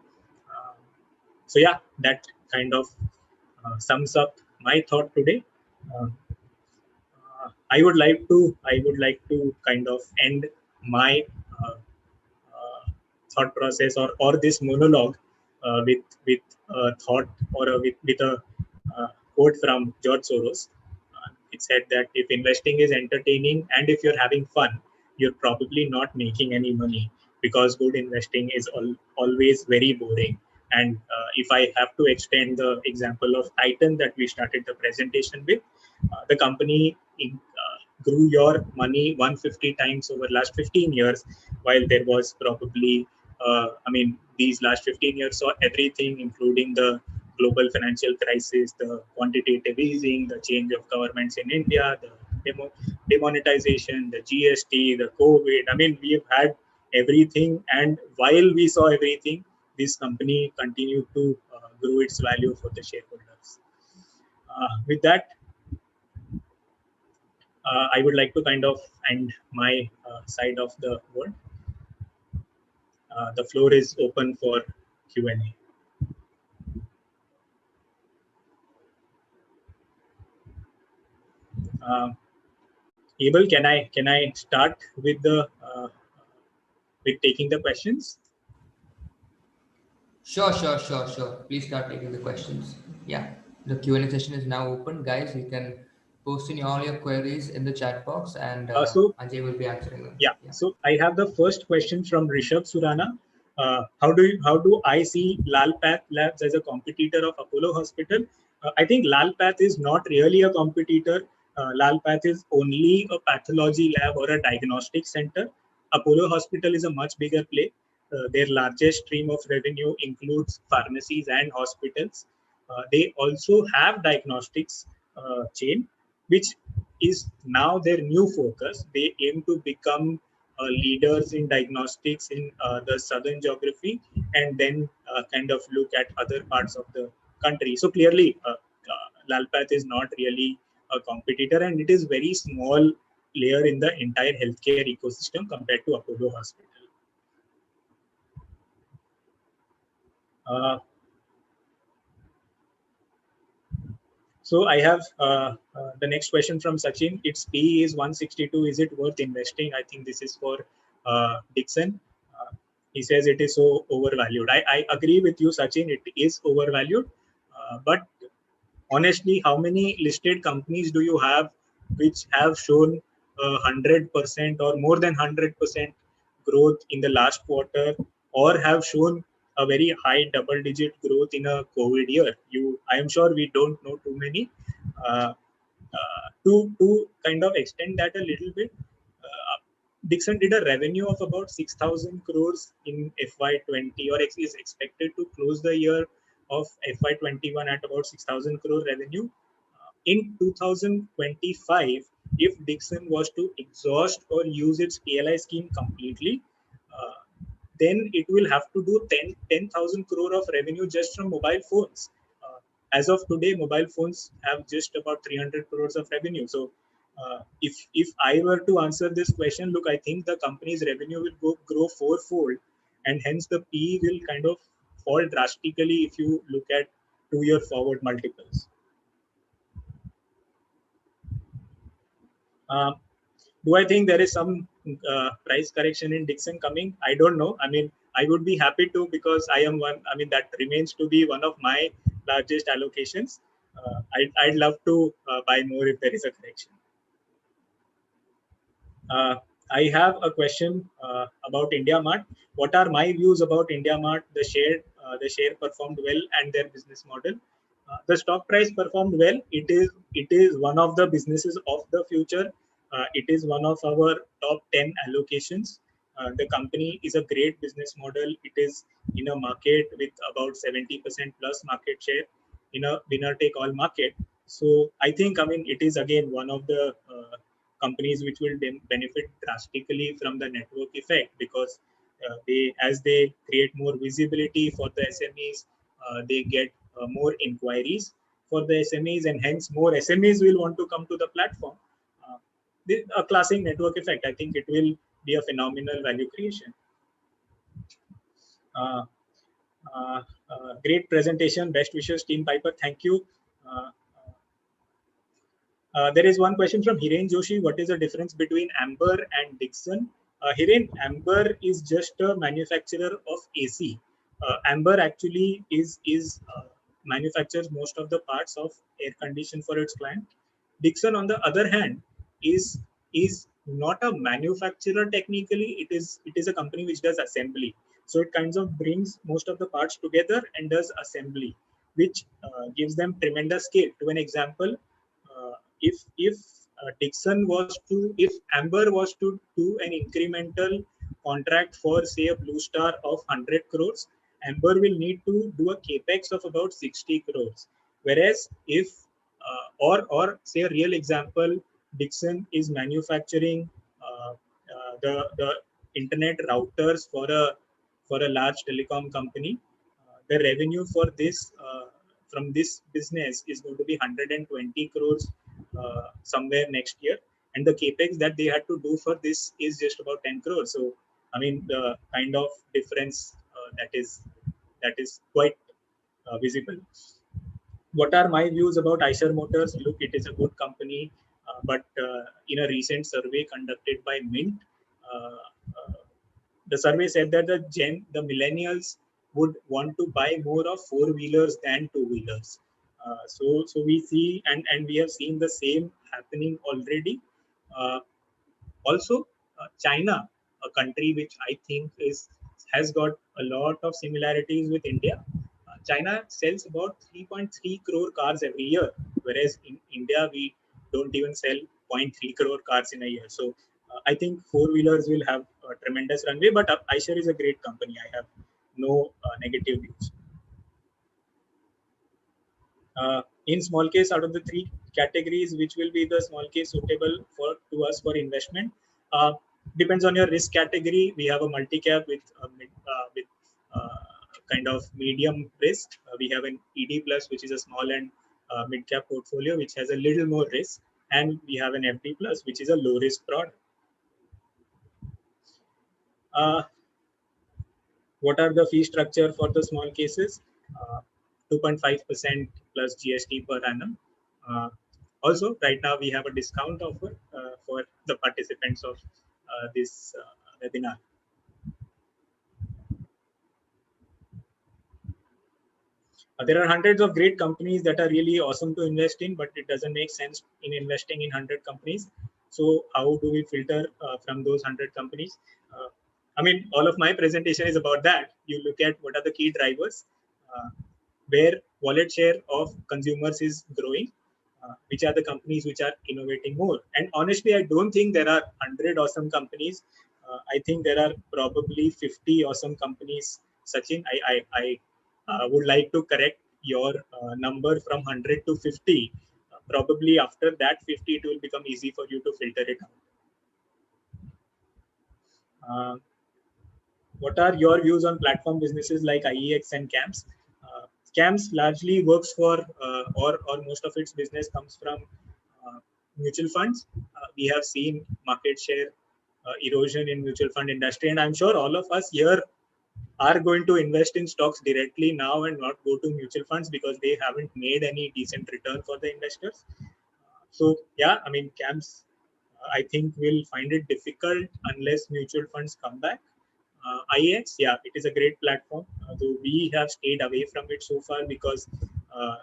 Speaker 2: So yeah, that kind of sums up my thought today. I would like to kind of end my thought process, or this monologue with a thought, or with a quote from George Soros. It said that if investing is entertaining and if you're having fun, you're probably not making any money, because good investing is always very boring. And if I have to extend the example of Titan that we started the presentation with, the company grew your money 150 times over last 15 years, while there was probably, these last 15 years saw everything, including the global financial crisis, the quantitative easing, the change of governments in India, the demonetization, the GST, the COVID. I mean, we've had everything, and while we saw everything, this company continued to grow its value for the shareholders. With that, I would like to kind of end my side of the world. The floor is open for Q&A. Abel, can I start with the with taking the questions?
Speaker 1: Sure. Please start taking the questions. Yeah, the Q&A session is now open, guys. You can post in all your queries in the chat box, and
Speaker 2: So
Speaker 1: Ajay will be answering them.
Speaker 2: yeah,
Speaker 1: Yeah.
Speaker 2: so I have the first question from Rishabh Surana. How do I see Lalpath Labs as a competitor of Apollo Hospital? I think Lalpath is not really a competitor. Lalpath is only a pathology lab or a diagnostic center. Apollo Hospital is a much bigger play. Their largest stream of revenue includes pharmacies and hospitals. They also have diagnostics chain, which is now their new focus. They aim to become leaders in diagnostics in the southern geography, and then kind of look at other parts of the country. So clearly, Lalpath is not really a competitor, and it is very small player in the entire healthcare ecosystem compared to Apollo Hospital. Uh, So I have the next question from Sachin. Its PE is 162. Is it worth investing? I think this is for Dixon. He says it is so overvalued. I agree with you, Sachin. It is overvalued. But honestly, how many listed companies do you have which have shown 100% or more than 100% growth in the last quarter, or have shown a very high double-digit growth in a COVID year? I am sure we don't know too many. Uh, to kind of extend that a little bit, Dixon did a revenue of about 6,000 crores in FY20, or is expected to close the year of FY21 at about 6,000 crore revenue. In 2025, if Dixon was to exhaust or use its PLI scheme completely, uh, then it will have to do 10,000 crore of revenue just from mobile phones. As of today, mobile phones have just about 300 crores of revenue. So if I were to answer this question, look, I think the company's revenue will grow fourfold, and hence the PE will kind of fall drastically if you look at 2-year forward multiples. Um, do I think there is some price correction in Dixon coming? I don't know. I mean, I would be happy to, because I am one. I mean, that remains to be one of my largest allocations. I'd love to buy more if there is a correction. Uh, I have a question about India Mart. What are my views about India Mart? The share performed well, and their business model. The stock price performed well. It is one of the businesses of the future. It is one of our top 10 allocations. The company is a great business model. It is in a market with about 70% plus market share in a winner take all market. So I think, I mean, it is again one of the companies which will benefit drastically from the network effect, because as they create more visibility for the SMEs, they get more inquiries for the SMEs, and hence more SMEs will want to come to the platform. Uh, a classic network effect. I think it will be a phenomenal value creation. Uh, Great presentation. Best wishes, Team Piper. Thank you. Uh, there is one question from Hiren Joshi. What is the difference between Amber and Dixon? Hiren, Amber is just a manufacturer of AC. Amber actually manufactures most of the parts of air condition for its client. Dixon, on the other hand, is not a manufacturer technically. It is a company which does assembly. So it kind of brings most of the parts together and does assembly, which gives them tremendous scale. To an example, if Amber was to do an incremental contract for, say, a Blue Star of 100 crores, Amber will need to do a capex of about 60 crores. Whereas if or say a real example, Dixon is manufacturing the internet routers for a large telecom company. The revenue for this from this business is going to be 120 crores somewhere next year, and the capex that they had to do for this is just about 10 crores. So I mean, the kind of difference that is quite visible. What are my views about Eicher Motors? Look, it is a good company, but in a recent survey conducted by Mint, uh, uh, the survey said that the millennials would want to buy more of four-wheelers than two-wheelers. So we see, and we have seen the same happening already. Uh, Also, China, a country which I think has got a lot of similarities with India. China sells about 3.3 crore cars every year, whereas in India we don't even sell zero point 0.3 crore cars in a year. So I think four-wheelers will have a tremendous runway, but Eicher is a great company. I have no negative views. In small case, out of the three categories, which will be the small case suitable for to us for investment, uh, depends on your risk category. We have a multi cap with kind of medium risk. We have an ED plus, which is a small and mid cap portfolio, which has a little more risk, and we have an FD plus, which is a low risk product. Uh, What are the fee structure for the small cases? 2.5% plus GST per annum. Also, right now we have a discount offer for the participants of this webinar. There are hundreds of great companies that are really awesome to invest in, but it doesn't make sense in investing in 100 companies. So how do we filter from those 100 companies? Uh, I mean, all of my presentation is about that. You look at what are the key drivers, uh, where wallet share of consumers is growing, which are the companies which are innovating more. And honestly, I don't think there are 100 awesome companies. I think there are probably 50 awesome companies. Sachin, I would like to correct your number from 100 to 50. Probably after that 50, it will become easy for you to filter it out. Uh, what are your views on platform businesses like IEX and CAMS? CAMS largely works for, or most of its business comes from mutual funds. We have seen market share erosion in mutual fund industry, and I'm sure all of us here are going to invest in stocks directly now and not go to mutual funds because they haven't made any decent return for the investors. So yeah, I mean, CAMS, I think will find it difficult unless mutual funds come back. IEX, yeah, it is a great platform, though we have stayed away from it so far because uh,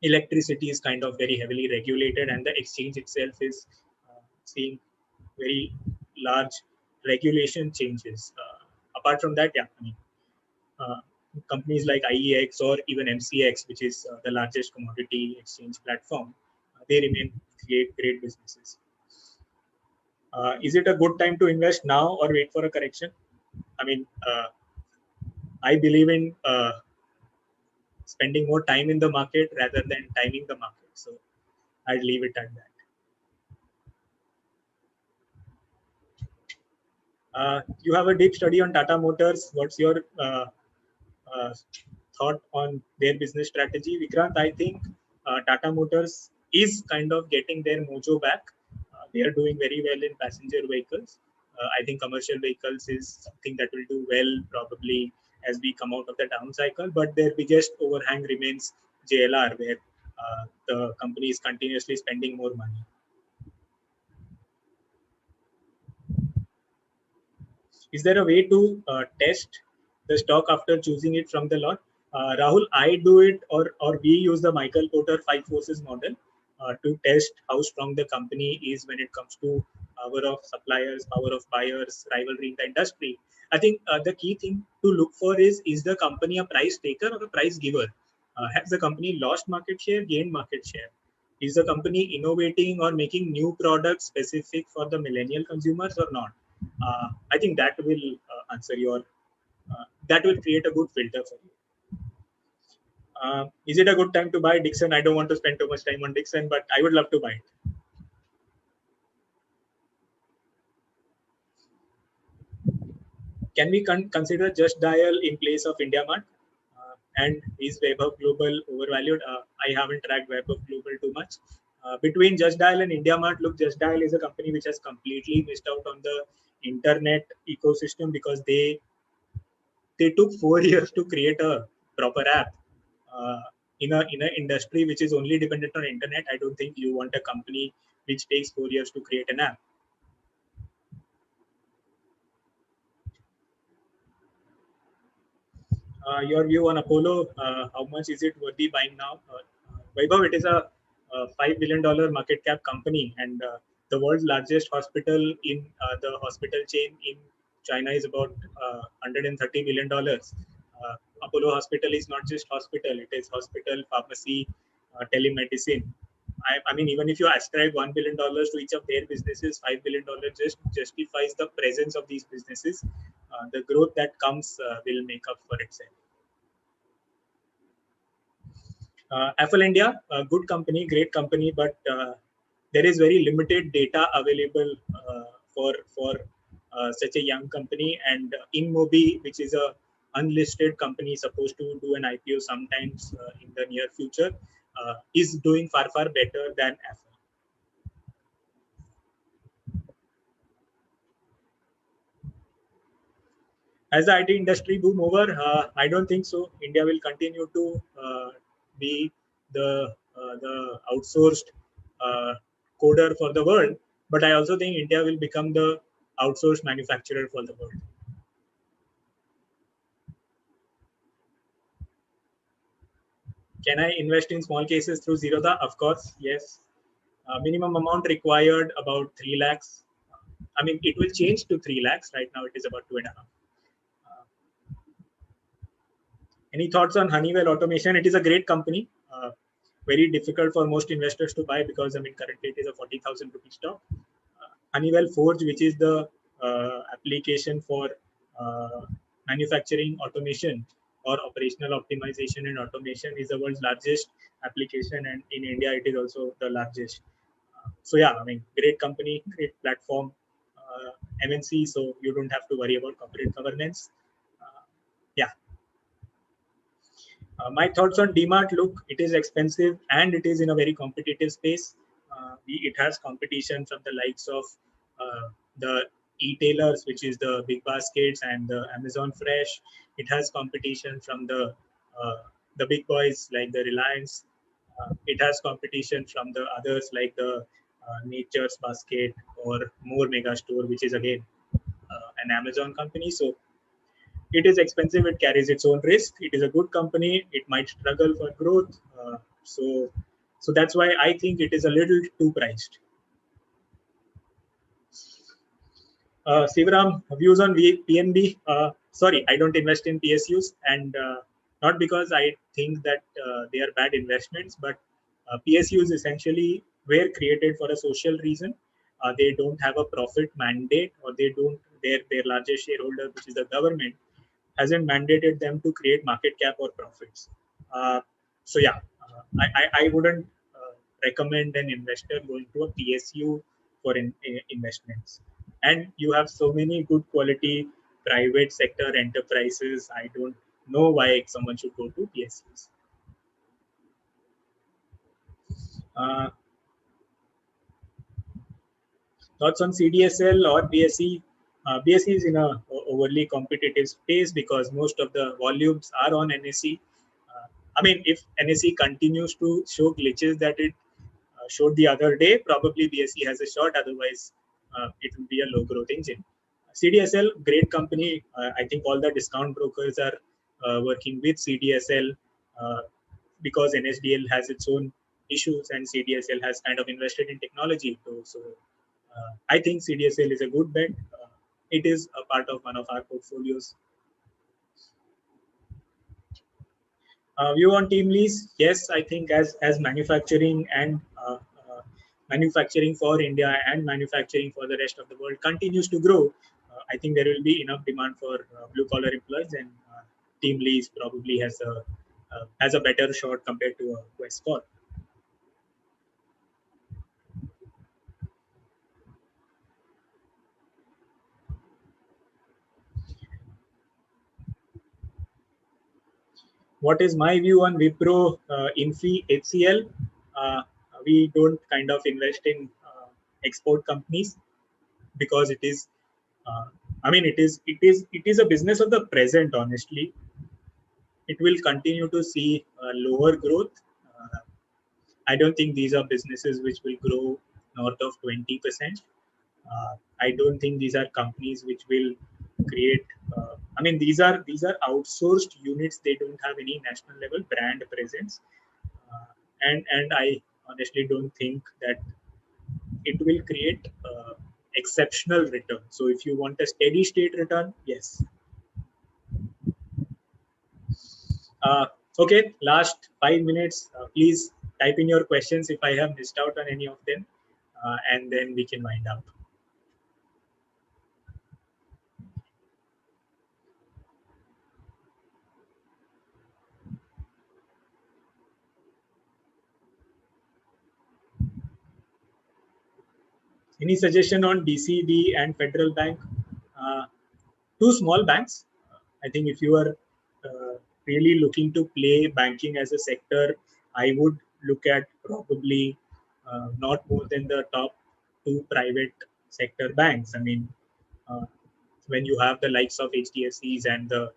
Speaker 2: electricity is kind of very heavily regulated and the exchange itself is seeing very large regulation changes. Apart from that, yeah, I mean, uh, companies like IEX or even MCX, which is the largest commodity exchange platform, they remain great businesses. Is it a good time to invest now or wait for a correction? I mean, I believe in spending more time in the market rather than timing the market. So I'd leave it at that. You have a deep study on Tata Motors. What's your uh, thought on their business strategy? Vikrant, I think Tata Motors is kind of getting their mojo back. They are doing very well in passenger vehicles. I think commercial vehicles is something that will do well probably as we come out of the down cycle. But their biggest overhang remains JLR, where the company is continuously spending more money. Is there a way to test the stock after choosing it from the lot? Rahul, I do it, or we use the Michael Porter five forces model to test how strong the company is when it comes to power of suppliers, power of buyers, rivalry in the industry. I think the key thing to look for is the company a price taker or a price giver? Has the company lost market share, gained market share? Is the company innovating or making new products specific for the millennial consumers or not? I think that will answer your, that will create a good filter for you. Is it a good time to buy Dixon? I don't want to spend too much time on Dixon, but I would love to buy it. Can we consider Just Dial in place of IndiaMart? And is Webhub Global overvalued? I haven't tracked Webhub Global too much. Between Just Dial and IndiaMart, look, Just Dial is a company which has completely missed out on the internet ecosystem because they took 4 years to create a proper app. In an industry which is only dependent on internet, I don't think you want a company which takes 4 years to create an app. Your view on Apollo, how much is it worthy buying now? Vaibhav, it is a $5 billion market cap company, and the world's largest hospital in the hospital chain in China is about $130 million. Apollo Hospital is not just hospital; it is hospital, pharmacy, telemedicine. I mean, even if you ascribe $1 billion to each of their businesses, $5 billion just justifies the presence of these businesses. The growth that comes will make up for itself. Apple India, a good company, great company, but there is very limited data available for such a young company. And InMobi, which is a unlisted company supposed to do an IPO sometimes in the near future, is doing far better than Apple. As the IT industry boom over, I don't think so. India will continue to be the outsourced coder for the world, but I also think India will become the outsourced manufacturer for the world. Can I invest in small cases through Zerodha? Of course, yes. Minimum amount required about 3 lakhs. I mean, it will change to 3 lakhs. Right now, it is about 2.5. Any thoughts on Honeywell Automation? It is a great company. Very difficult for most investors to buy because, I mean, currently it is a 40,000 rupee stock. Honeywell Forge, which is the application for manufacturing automation or operational optimization and automation, is the world's largest application, and in India it is also the largest. So yeah, I mean, great company, great platform, MNC, so you don't have to worry about corporate governance. Yeah. My thoughts on DMart: look, it is expensive and it is in a very competitive space. It has competition from the likes of the e-tailers, which is the Big Baskets and the Amazon Fresh. It has competition from the big boys like the Reliance. It has competition from the others like the Nature's Basket or More Mega Store, which is again an Amazon company. So it is expensive. It carries its own risk. It is a good company. It might struggle for growth. So that's why I think it is a little too priced. Sivaram, views on PNB? Sorry, I don't invest in PSUs, and not because I think that they are bad investments, but PSUs essentially were created for a social reason. They don't have a profit mandate, or they don't. Their largest shareholder, which is the government, hasn't mandated them to create market cap or profits. So yeah, I wouldn't recommend an investor going to a PSU for investments. And you have so many good quality private sector enterprises. I don't know why someone should go to PSUs. Thoughts on CDSL or BSE? BSE is in a overly competitive space because most of the volumes are on NSE. I mean, if NSE continues to show glitches that it showed the other day, probably BSE has a shot. Otherwise, it will be a low growth engine. CDSL, great company. I think all the discount brokers are working with CDSL because NSDL has its own issues and CDSL has kind of invested in technology too. So I think CDSL is a good bet. It is a part of one of our portfolios. View on team lease? Yes, I think as manufacturing and manufacturing for India and manufacturing for the rest of the world continues to grow, I think there will be enough demand for blue collar employees, and team lease probably has a better shot compared to a Quest Corp. What is my view on Wipro, Infi, HCL? We don't kind of invest in export companies because it is. I mean, it is a business of the present. Honestly, it will continue to see lower growth. I don't think these are businesses which will grow north of 20%. I don't think these are companies which will create. I mean, these are outsourced units. They don't have any national level brand presence, and I honestly don't think that it will create exceptional return. So if you want a steady state return, yes. Okay, last 5 minutes. Please type in your questions if I have missed out on any of them, and then we can wind up. Any suggestion on DCB and Federal Bank? Uh, Two small banks. I think if you are really looking to play banking as a sector, I would look at probably not more than the top two private sector banks. I mean, uh, when you have the likes of HDFCs and the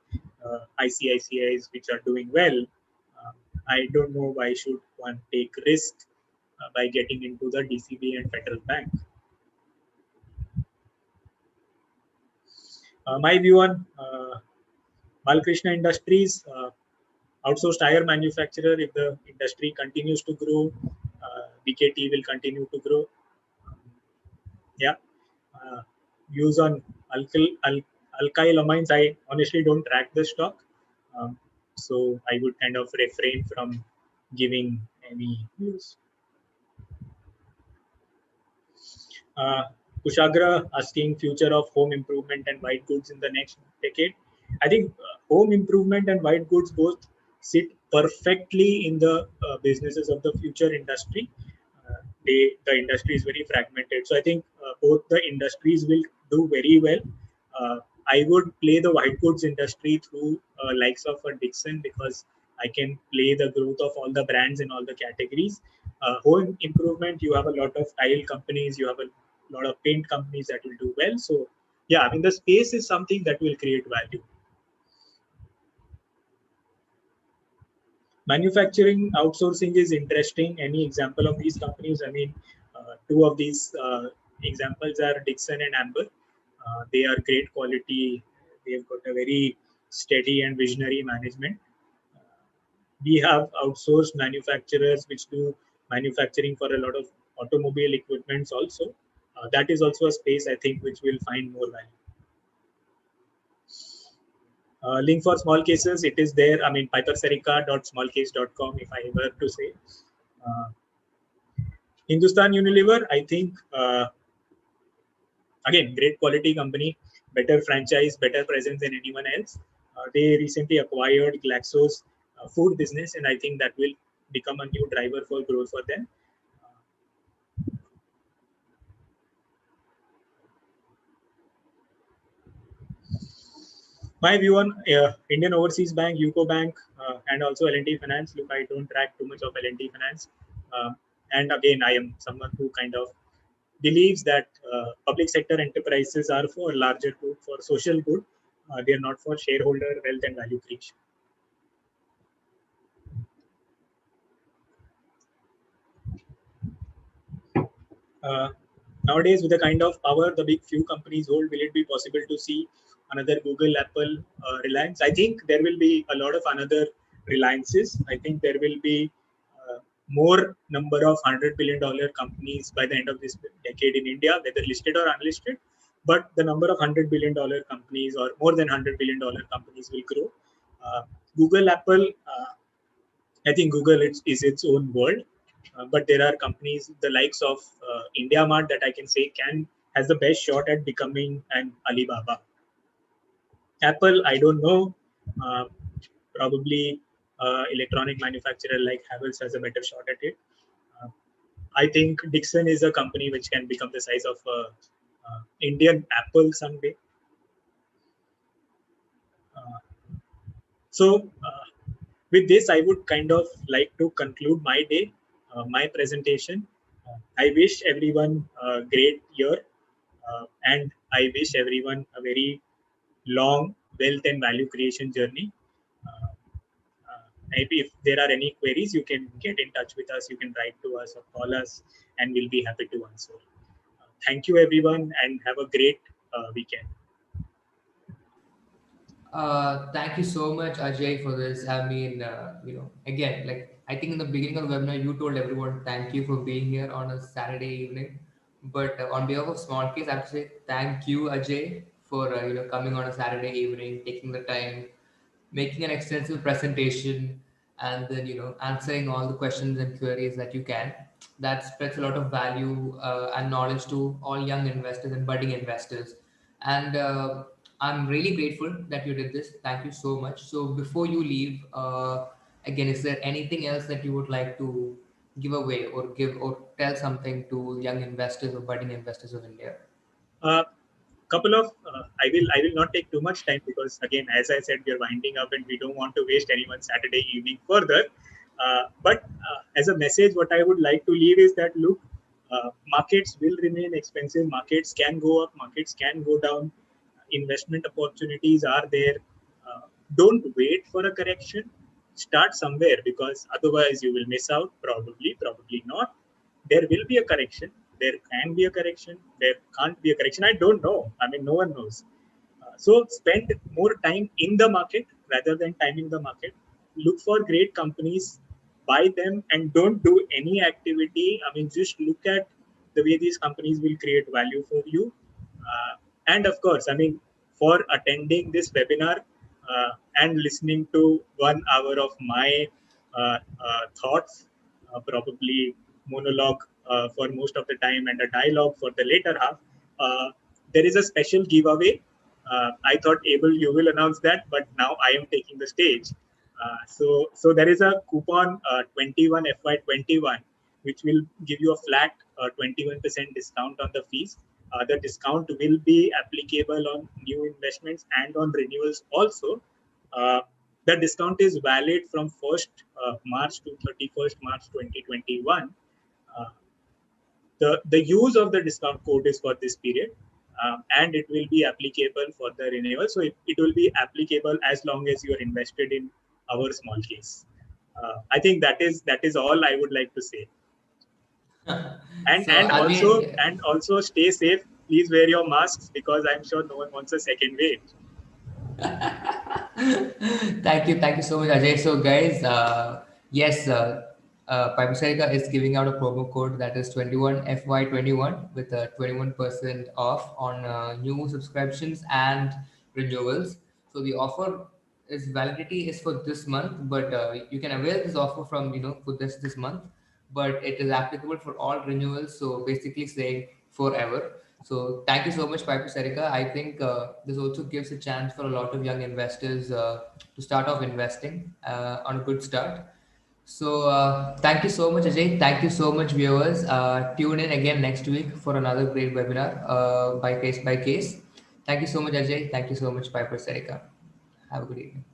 Speaker 2: ICICIs which are doing well, I don't know why should one take risk by getting into the DCB and Federal Bank. My view on Balkrishna Industries, outsourced tire manufacturer. If the industry continues to grow, BKT will continue to grow. Yeah. Uh, Views on alkyl amines. I honestly don't track the stock, um, so I would kind of refrain from giving any views. Uh, Kushagra asking future of home improvement and white goods in the next decade. I think home improvement and white goods both sit perfectly in the businesses of the future industry. The industry is very fragmented, so I think both the industries will do very well. I would play the white goods industry through likes of a Dixon because I can play the growth of all the brands in all the categories. Home improvement, you have a lot of tile companies, you have a lot of paint companies that will do well. So yeah, I mean the space is something that will create value. Manufacturing outsourcing is interesting. Any example of these companies? I mean, two of these examples are Dixon and Amber. They are great quality. They've got a very steady and visionary management. We have outsourced manufacturers which do manufacturing for a lot of automobile equipments also. That is also a space I think which will find more value. Link for small cases, it is there. I mean, piperserica.smallcase.com if I were to say. Uh, Hindustan Unilever, I think, again, great quality company, better franchise, better presence than anyone else. They recently acquired Glaxo's food business, and I think that will become a new driver for growth for them. My view on Indian Overseas Bank, UCO Bank, and also L&T Finance. Look, I don't track too much of L&T Finance. And again, I am someone who kind of believes that public sector enterprises are for larger good, for social good. They are not for shareholder wealth and value creation. Nowadays, with the kind of power the big few companies hold, will it be possible to see another Google, Apple, Reliance? I think there will be a lot of another Reliances. I think there will be more number of $100 billion companies by the end of this decade in India, whether listed or unlisted. But the number of $100 billion companies or more than $100 billion companies will grow. Google, Apple, I think Google is its own world. But there are companies the likes of India Mart that I can say has the best shot at becoming an Alibaba. Apple, I don't know. Uh, Probably electronic manufacturer like Havells has a better shot at it. Uh, I think Dixon is a company which can become the size of Indian Apple someday. Uh, so with this, I would kind of like to conclude my day, my presentation. I wish everyone a great year, and I wish everyone a very long wealth and value creation journey. Uh, Maybe if there are any queries, you can get in touch with us. You can write to us or call us, and we'll be happy to answer. Thank you, everyone, and have a great weekend.
Speaker 1: Thank you so much, Ajay, for this. I mean, again, like I think in the beginning of the webinar, you told everyone thank you for being here on a Saturday evening. But on behalf of Small Case, I have to say thank you, Ajay, for coming on a Saturday evening, taking the time, making an extensive presentation, and then answering all the questions and queries that you can. That spreads a lot of value and knowledge to all young investors and budding investors. And I'm really grateful that you did this. Thank you so much. So before you leave, again, is there anything else that you would like to give away or give or tell something to young investors or budding investors of India?
Speaker 2: Uh, Couple of I will not take too much time, because again, as I said, we are winding up and we don't want to waste anyone's Saturday evening further. But as a message, what I would like to leave is that, look, markets will remain expensive. Markets can go up, markets can go down. Investment opportunities are there. Uh, don't wait for a correction. Start somewhere, because otherwise you will miss out. Probably not. There will be a correction. There can be a correction. There can't be a correction. I don't know. I mean, no one knows. So spend more time in the market rather than timing the market. Look for great companies, buy them, and don't do any activity. I mean, just look at the way these companies will create value for you. And of course, I mean, for attending this webinar and listening to 1 hour of my thoughts, probably monologue for most of the time and a dialogue for the later half, there is a special giveaway. I thought, Abel, you will announce that, but now I am taking the stage. So there is a coupon 21 FY21, which will give you a flat 21% discount on the fees. The discount will be applicable on new investments and on renewals also. Uh, the discount is valid from 1st March to 31st March 2021. Uh, the use of the discount code is for this period, and it will be applicable for the renewal. So it will be applicable as long as you are invested in our small case. I think that is all I would like to say. And
Speaker 1: So
Speaker 2: and
Speaker 1: I
Speaker 2: also
Speaker 1: mean,
Speaker 2: and also stay safe. Please wear your masks, because I'm sure no one wants a second wave.
Speaker 1: thank you so much, Ajay. So, guys, yes, Piper Serica is giving out a promo code that is 21FY21 with a 21% off on new subscriptions and renewals. So, the offer is validity is for this month, but you can avail this offer from for this month, but it is applicable for all renewals. So, basically, saying forever. So thank you so much, Piper Serica. I think this also gives a chance for a lot of young investors to start off investing on a good start. So thank you so much, Ajay. Thank you so much, viewers. Tune in again next week for another great webinar by case by case. Thank you so much, Ajay. Thank you so much, Piper Serica. Have a good evening.